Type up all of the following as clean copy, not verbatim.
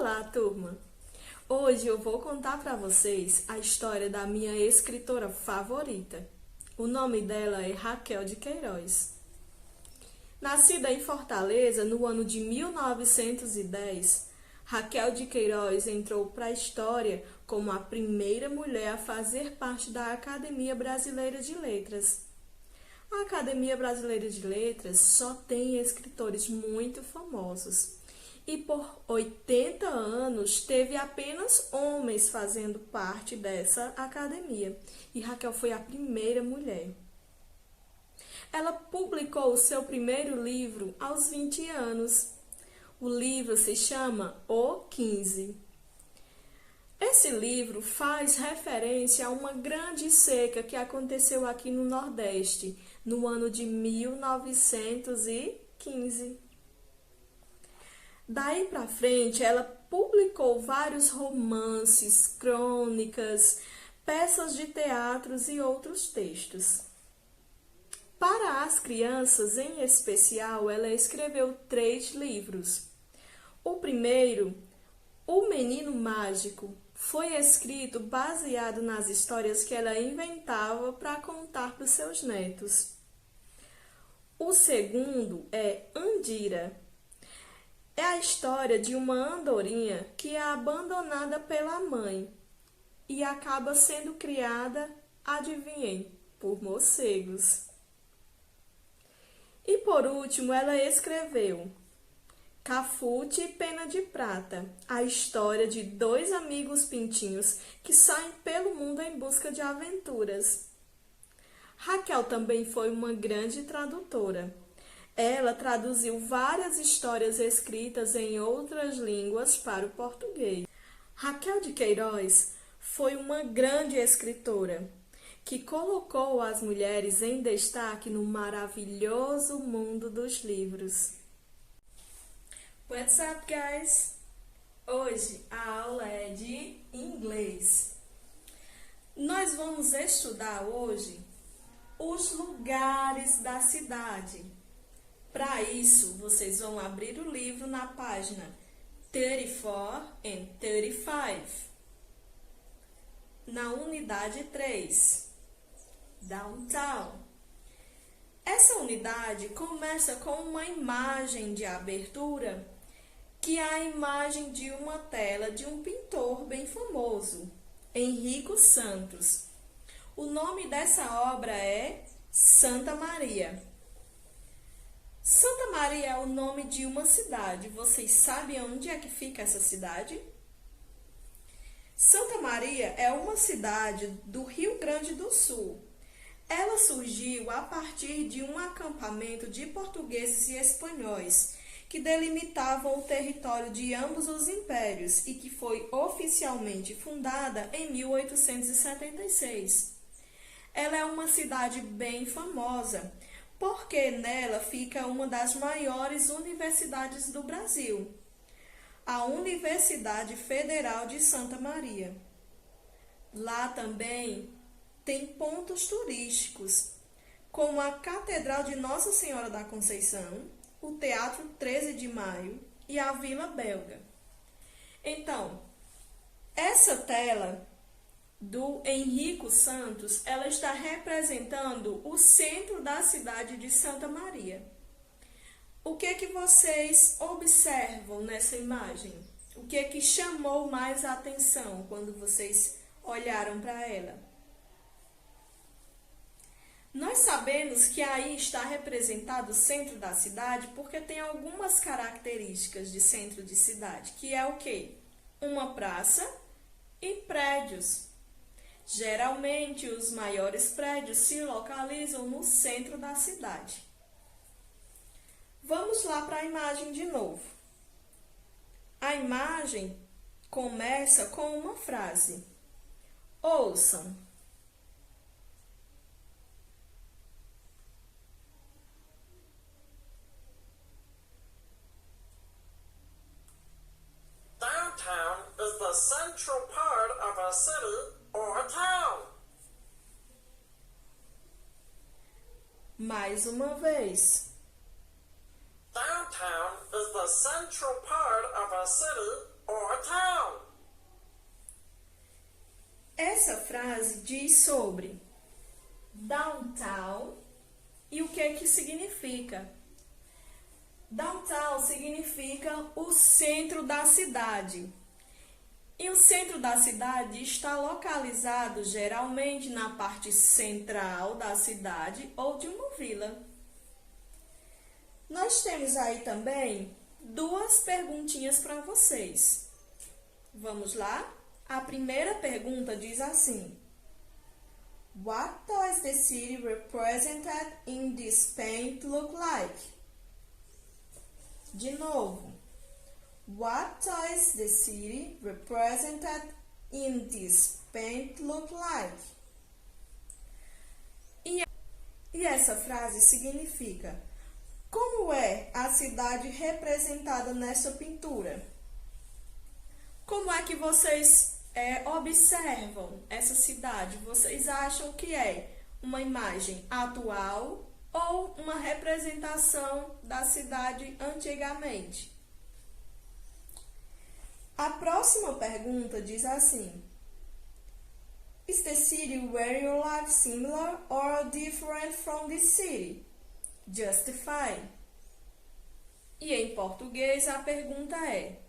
Olá, turma! Hoje eu vou contar para vocês a história da minha escritora favorita. O nome dela é Raquel de Queiroz. Nascida em Fortaleza no ano de 1910, Raquel de Queiroz entrou para a história como a primeira mulher a fazer parte da Academia Brasileira de Letras. A Academia Brasileira de Letras só tem escritores muito famosos. E por 80 anos teve apenas homens fazendo parte dessa academia. E Raquel foi a primeira mulher. Ela publicou o seu primeiro livro aos 20 anos. O livro se chama O 15. Esse livro faz referência a uma grande seca que aconteceu aqui no Nordeste, no ano de 1915. Daí para frente, ela publicou vários romances, crônicas, peças de teatros e outros textos. Para as crianças, em especial, ela escreveu 3 livros. O primeiro, O Menino Mágico, foi escrito baseado nas histórias que ela inventava para contar para os seus netos. O segundo é Andira. É a história de uma andorinha que é abandonada pela mãe e acaba sendo criada, adivinhem, por morcegos. E por último, ela escreveu Cafute e Pena de Prata, a história de 2 amigos pintinhos que saem pelo mundo em busca de aventuras. Raquel também foi uma grande tradutora. Ela traduziu várias histórias escritas em outras línguas para o português. Raquel de Queiroz foi uma grande escritora que colocou as mulheres em destaque no maravilhoso mundo dos livros. What's up, guys? Hoje a aula é de inglês. Nós vamos estudar hoje os lugares da cidade. Para isso, vocês vão abrir o livro na página 34 e 35. Na unidade 3, Downtown. Essa unidade começa com uma imagem de abertura, que é a imagem de uma tela de um pintor bem famoso, Henrico Santos. O nome dessa obra é Santa Maria. Santa Maria é o nome de uma cidade. Vocês sabem onde é que fica essa cidade? Santa Maria é uma cidade do Rio Grande do Sul. Ela surgiu a partir de um acampamento de portugueses e espanhóis que delimitavam o território de ambos os impérios e que foi oficialmente fundada em 1876. Ela é uma cidade bem famosa, porque nela fica uma das maiores universidades do Brasil, a Universidade Federal de Santa Maria. Lá também tem pontos turísticos, como a Catedral de Nossa Senhora da Conceição, o Teatro 13 de Maio e a Vila Belga. Então, essa tela do Henrico Santos, ela está representando o centro da cidade de Santa Maria. O que é que vocês observam nessa imagem? O que é que chamou mais a atenção quando vocês olharam para ela? Nós sabemos que aí está representado o centro da cidade porque tem algumas características de centro de cidade, que é o quê? Uma praça e prédios. Geralmente, os maiores prédios se localizam no centro da cidade. Vamos lá para a imagem de novo. A imagem começa com uma frase. Ouçam. Downtown is the central part of a city or town. Mais uma vez. Downtown is the central part of a city or town. Essa frase diz sobre downtown e o que significa. Downtown significa o centro da cidade. E o centro da cidade está localizado geralmente na parte central da cidade ou de uma vila. Nós temos aí também duas perguntinhas para vocês. Vamos lá? A primeira pergunta diz assim: What does the city represented in this paint look like? De novo. What does the city represented in this paint look like? E essa frase significa: como é a cidade representada nessa pintura? Como é que vocês observam essa cidade? Vocês acham que é uma imagem atual ou uma representação da cidade antigamente? A próxima pergunta diz assim: Is the city where you live similar or different from this city? Justify. E em português a pergunta é: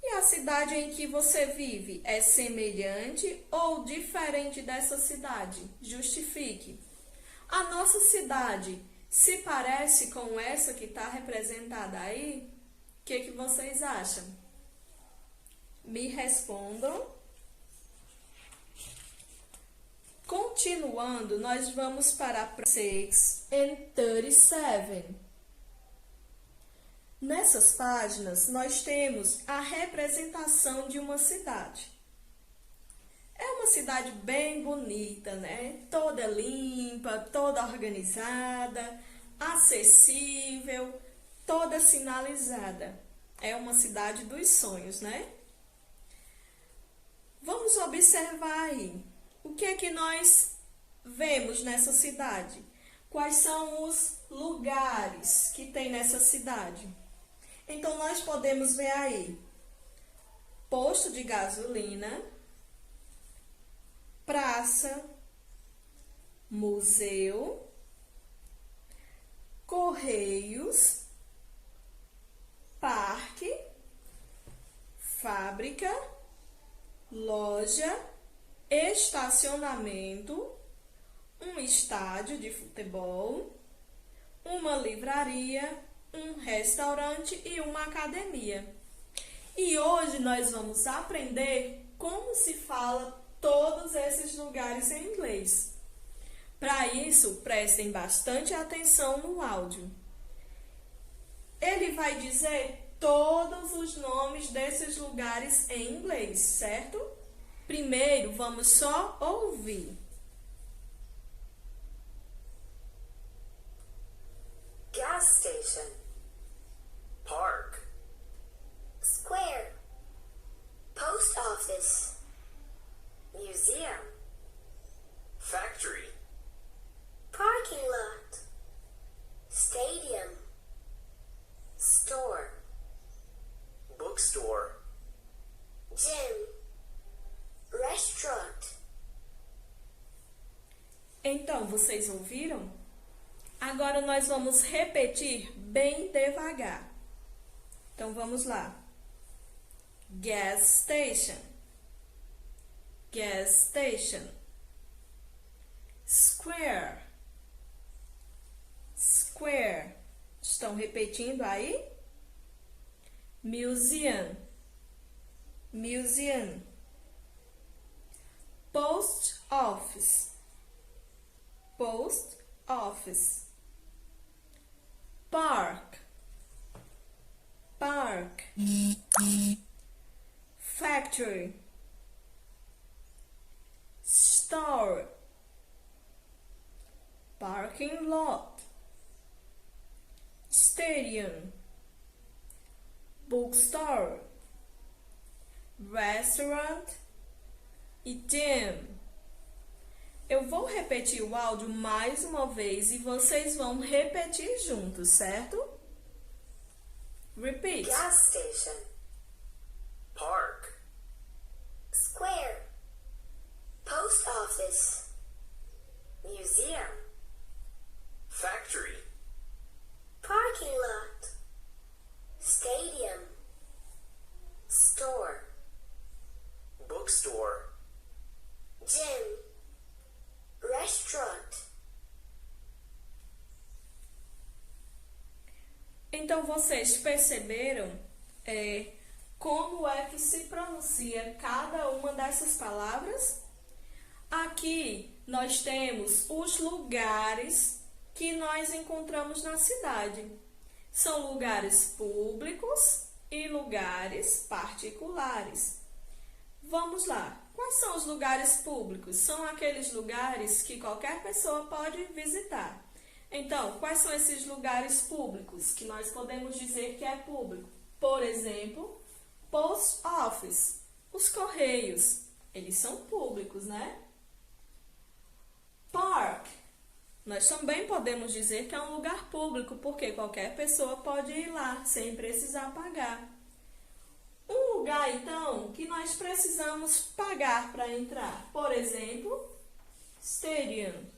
e a cidade em que você vive é semelhante ou diferente dessa cidade? Justifique. A nossa cidade se parece com essa que está representada aí? O que vocês acham? Me respondam. Continuando, nós vamos para a 6 and 37. Nessas páginas, nós temos a representação de uma cidade. É uma cidade bem bonita, né? Toda limpa, toda organizada, acessível, toda sinalizada. É uma cidade dos sonhos, né? Vamos observar aí. O que é que nós vemos nessa cidade? Quais são os lugares que tem nessa cidade? Então, nós podemos ver aí posto de gasolina, praça, museu, correios, parque, fábrica, loja, estacionamento, um estádio de futebol, uma livraria, um restaurante e uma academia. E hoje nós vamos aprender como se fala todos esses lugares em inglês. Para isso, prestem bastante atenção no áudio. Ele vai dizer todos os nomes desses lugares em inglês, certo? Primeiro, vamos só ouvir. Gas station, Park, square, post office, museum, factory, parking lot, stadium, store, bookstore, gym, restaurant. Então, vocês ouviram? Agora nós vamos repetir bem devagar. Então, vamos lá. Gas station. Gas station. Square. Square. Estão repetindo aí? Museum. Museum. Post office. Post office. Park. Park. Factory. Store. Parking lot. Stadium. Bookstore. Restaurant e gym. Eu vou repetir o áudio mais uma vez e vocês vão repetir juntos, certo? Repeat. Gas station, park, Então, vocês perceberam como é que se pronuncia cada uma dessas palavras? Aqui nós temos os lugares que nós encontramos na cidade. São lugares públicos e lugares particulares. Vamos lá. Quais são os lugares públicos? São aqueles lugares que qualquer pessoa pode visitar. Então, quais são esses lugares públicos que nós podemos dizer que é público? Por exemplo, post office, os correios, eles são públicos, né? Park, nós também podemos dizer que é um lugar público, porque qualquer pessoa pode ir lá sem precisar pagar. Um lugar, então, que nós precisamos pagar para entrar, por exemplo, stadium,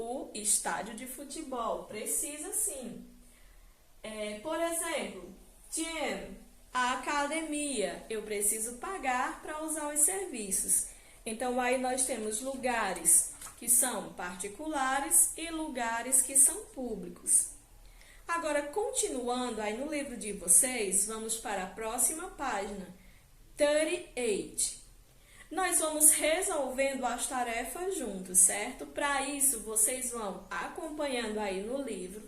o estádio de futebol, precisa sim. Por exemplo, gym, a academia, eu preciso pagar para usar os serviços. Então, aí nós temos lugares que são particulares e lugares que são públicos. Agora, continuando aí no livro de vocês, vamos para a próxima página, 38. Nós vamos resolvendo as tarefas juntos, certo? Para isso, vocês vão acompanhando aí no livro.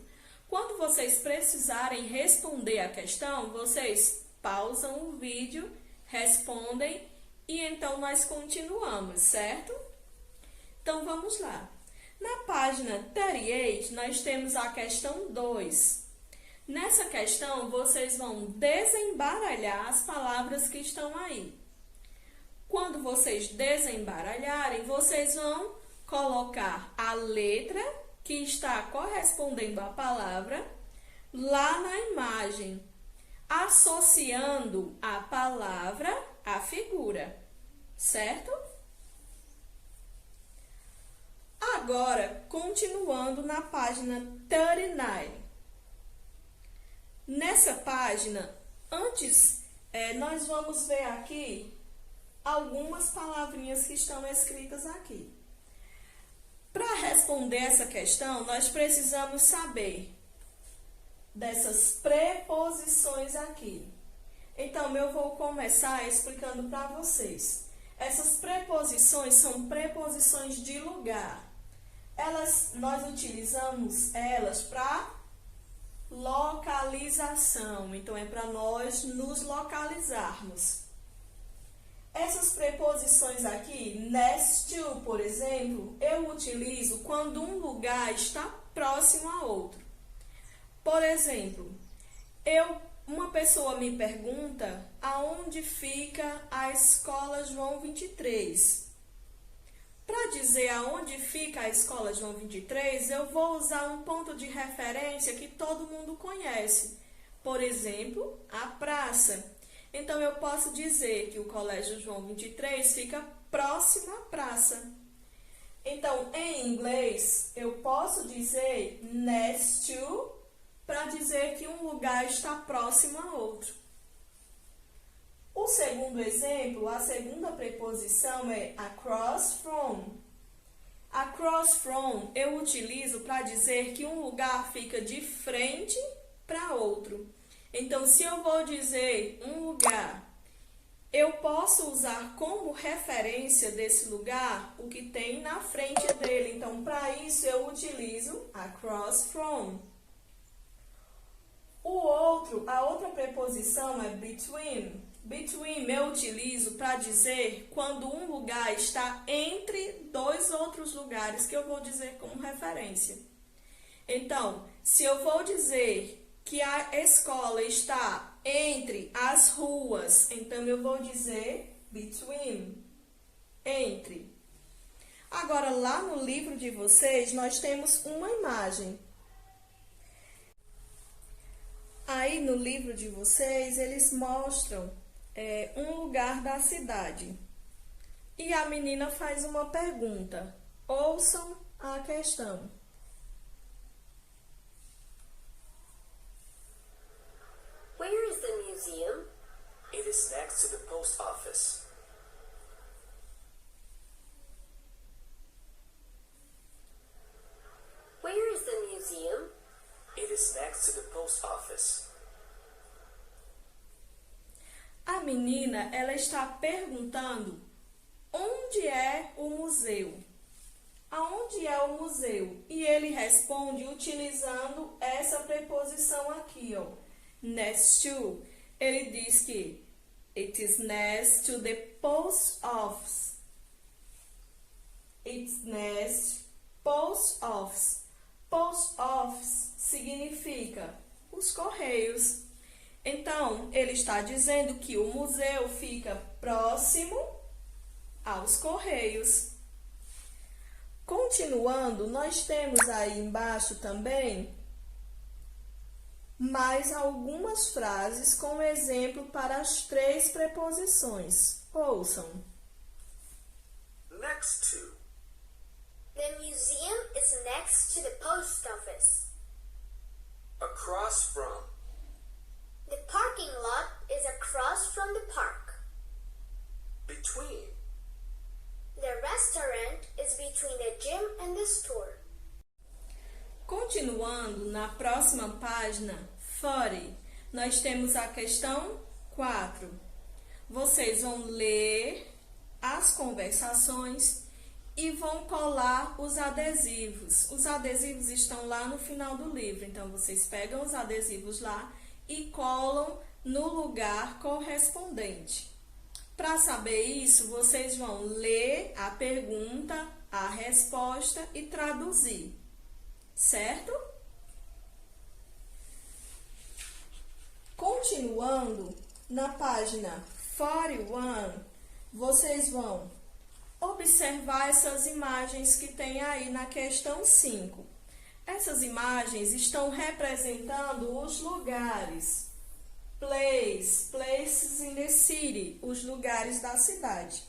Quando vocês precisarem responder a questão, vocês pausam o vídeo, respondem e então nós continuamos, certo? Então, vamos lá. Na página 38, nós temos a questão 2. Nessa questão, vocês vão desembaralhar as palavras que estão aí. Quando vocês desembaralharem, vocês vão colocar a letra que está correspondendo à palavra lá na imagem, associando a palavra à figura, certo? Agora, continuando na página 39. Nessa página, antes, nós vamos ver aqui algumas palavrinhas que estão escritas aqui. Para responder essa questão, nós precisamos saber dessas preposições aqui. Então, eu vou começar explicando para vocês. Essas preposições são preposições de lugar. Nós utilizamos elas para localização. Então, é para nós nos localizarmos. Essas preposições aqui, next to, por exemplo, eu utilizo quando um lugar está próximo a outro. Por exemplo, uma pessoa me pergunta aonde fica a escola João 23. Para dizer aonde fica a escola João 23, eu vou usar um ponto de referência que todo mundo conhece. Por exemplo, a praça. Então, eu posso dizer que o Colégio João 23 fica próximo à praça. Então, em inglês, eu posso dizer next to para dizer que um lugar está próximo a outro. O segundo exemplo, a segunda preposição é across from. Across from eu utilizo para dizer que um lugar fica de frente para outro. Então, se eu vou dizer um lugar, eu posso usar como referência desse lugar o que tem na frente dele. Então, para isso, eu utilizo across from. A outra preposição é between. Between eu utilizo para dizer quando um lugar está entre dois outros lugares que eu vou dizer como referência. Então, se eu vou dizer que a escola está entre as ruas, então eu vou dizer between, entre. Agora, lá no livro de vocês, nós temos uma imagem. Aí, no livro de vocês, eles mostram um lugar da cidade. E a menina faz uma pergunta. Ouçam a questão. Where is the museum? It is next to the post office. Where is the museum? It is next to the post office. menina, ela está perguntando onde é o museu. Aonde é o museu? E ele responde utilizando essa preposição aqui, ó. Next to. Ele diz que it is next to the post office. It's next post office. Post office significa os correios. Então, ele está dizendo que o museu fica próximo aos correios. Continuando, nós temos aí embaixo também mais algumas frases com exemplo para as 3 preposições. Ouçam. Next to. The museum is next to the post office. Across from. The parking lot is across from the park. Between. The restaurant is between the gym and the store. Continuando, na próxima página, 40, nós temos a questão 4. Vocês vão ler as conversações e vão colar os adesivos. Os adesivos estão lá no final do livro, então vocês pegam os adesivos lá e colam no lugar correspondente. Para saber isso, vocês vão ler a pergunta, a resposta e traduzir, certo? Continuando, na página 41, vocês vão observar essas imagens que tem aí na questão 5. Essas imagens estão representando os lugares. Places in the city, os lugares da cidade.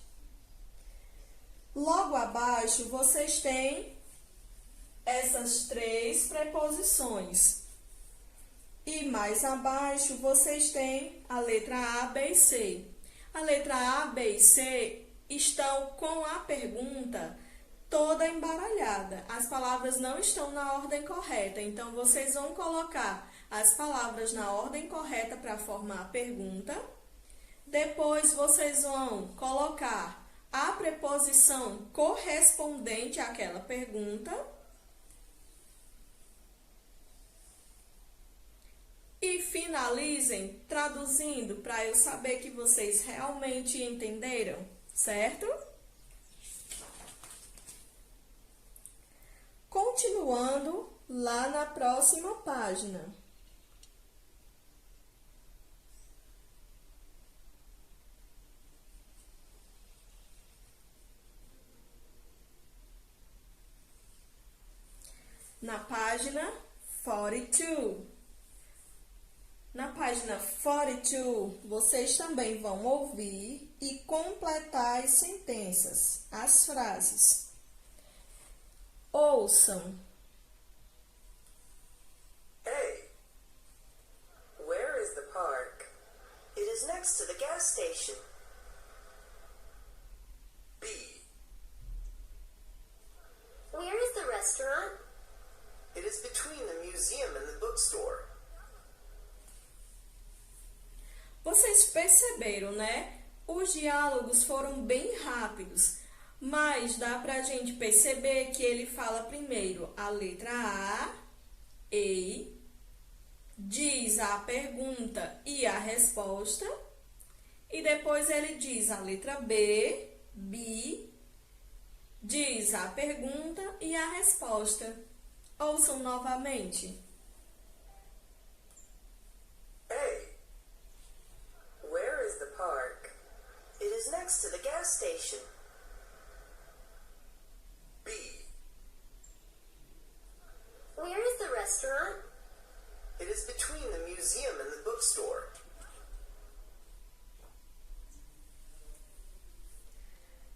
Logo abaixo, vocês têm essas 3 preposições. E mais abaixo, vocês têm a letra A, B e C. A letra A, B e C estão com a pergunta toda embaralhada. As palavras não estão na ordem correta, então vocês vão colocar as palavras na ordem correta para formar a pergunta. Depois, vocês vão colocar a preposição correspondente àquela pergunta. E finalizem traduzindo para eu saber que vocês realmente entenderam, certo? Continuando lá na próxima página. Na página 42. Na página 42, vocês também vão ouvir e completar as sentenças, as frases. Ouçam. A. Where is the park? It is next to the gas station. B. Where is the restaurant? It is between the museum and the bookstore. Vocês perceberam, né? Os diálogos foram bem rápidos, mas dá pra gente perceber que ele fala primeiro a letra A, E, diz a pergunta e a resposta, e depois ele diz a letra B, diz a pergunta e a resposta. Ouçam novamente. A. Where is the park? It is next to the gas station. B. Where is the restaurant? It is between the museum and the bookstore.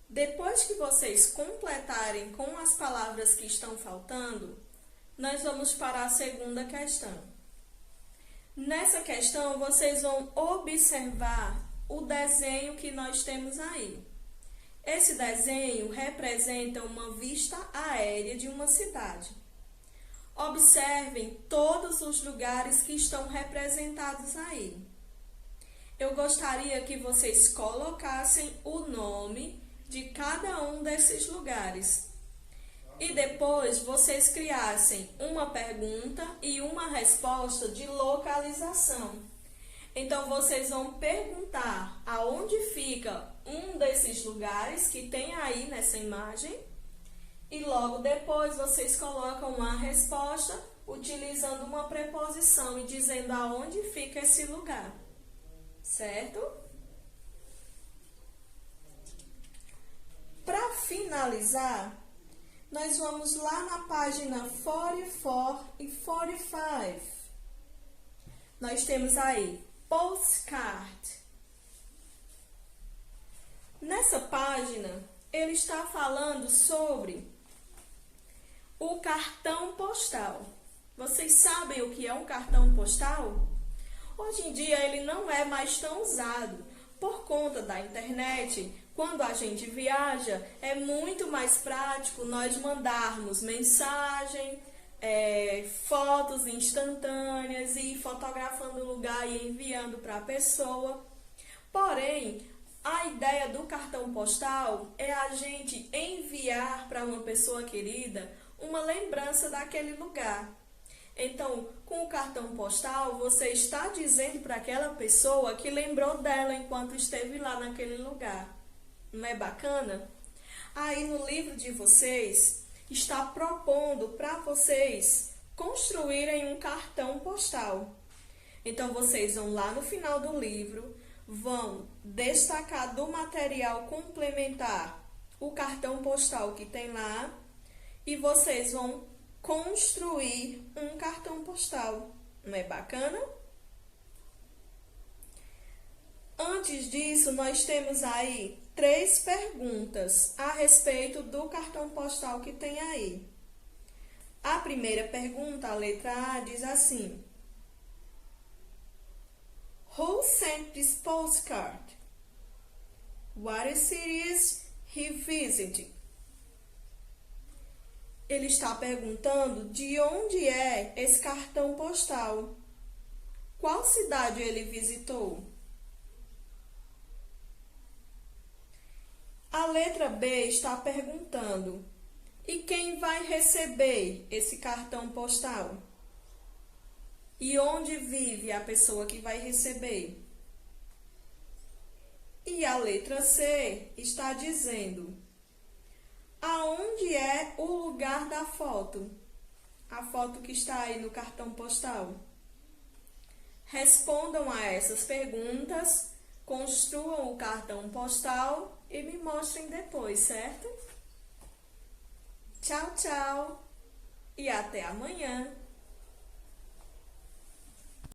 Depois que vocês completarem com as palavras que estão faltando, nós vamos para a segunda questão. Nessa questão, vocês vão observar o desenho que nós temos aí. Esse desenho representa uma vista aérea de uma cidade. Observem todos os lugares que estão representados aí. eu gostaria que vocês colocassem o nome de cada um desses lugares. E depois vocês criassem uma pergunta e uma resposta de localização. Então, vocês vão perguntar aonde fica um desses lugares que tem aí nessa imagem. E logo depois vocês colocam uma resposta utilizando uma preposição e dizendo aonde fica esse lugar. Certo? Para finalizar, nós vamos lá na página 44 e 45. Nós temos aí postcard. Nessa página, ele está falando sobre o cartão postal. Vocês sabem o que é um cartão postal? Hoje em dia ele não é mais tão usado por conta da internet. Quando a gente viaja, é muito mais prático nós mandarmos mensagem, fotos instantâneas e ir fotografando o lugar e enviando para a pessoa. Porém, a ideia do cartão postal é a gente enviar para uma pessoa querida uma lembrança daquele lugar. Então, com o cartão postal, você está dizendo para aquela pessoa que lembrou dela enquanto esteve lá naquele lugar. Não é bacana? Aí no livro de vocês, está propondo para vocês construírem um cartão postal. Então, vocês vão lá no final do livro, vão destacar do material complementar o cartão postal que tem lá e vocês vão construir um cartão postal. Não é bacana? Antes disso, nós temos aí 3 perguntas a respeito do cartão postal que tem aí. A primeira pergunta, a letra A, diz assim: Who sent this postcard? What cities he visited? Ele está perguntando de onde é esse cartão postal. Qual cidade ele visitou? A letra B está perguntando: e quem vai receber esse cartão postal? E onde vive a pessoa que vai receber? E a letra C está dizendo: aonde é o lugar da foto? A foto que está aí no cartão postal. Respondam a essas perguntas, construam o cartão postal e me mostrem depois, certo? Tchau, tchau e até amanhã!